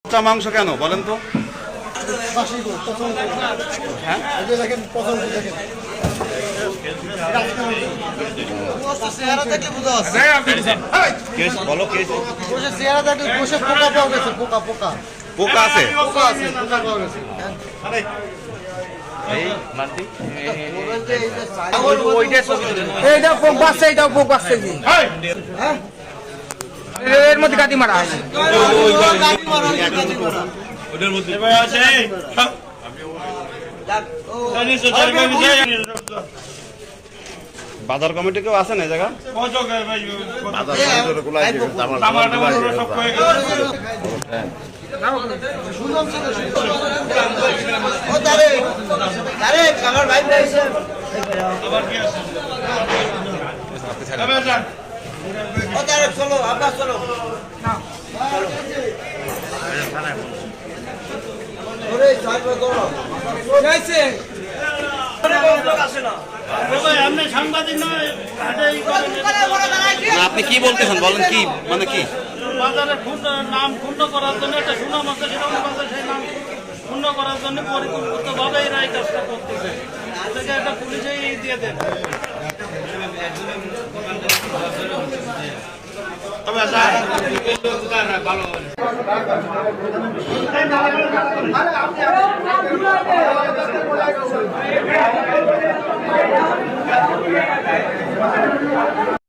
পচা মাংস কেন বলেন তো? হ্যাঁ, বলো পোকা আছে। এর মধ্যে গাড়ি মারা আছে। বাজার কমিটি কেউ আছে না জায়গা? চলো আপনার চলো আপনি কি বলতেছেন বলেন, কি মানে কি? বাজারে নাম ক্ষুণ্ণ করার জন্য একটা সুনাম আছে, সেটা বাজারে সেই নাম ক্ষুণ্ণ করার জন্য পরিকল্পিতভাবে এরা এই কাজটা করতেছে। এটাকে একটা পুলিশেই দিয়ে দেন। তবে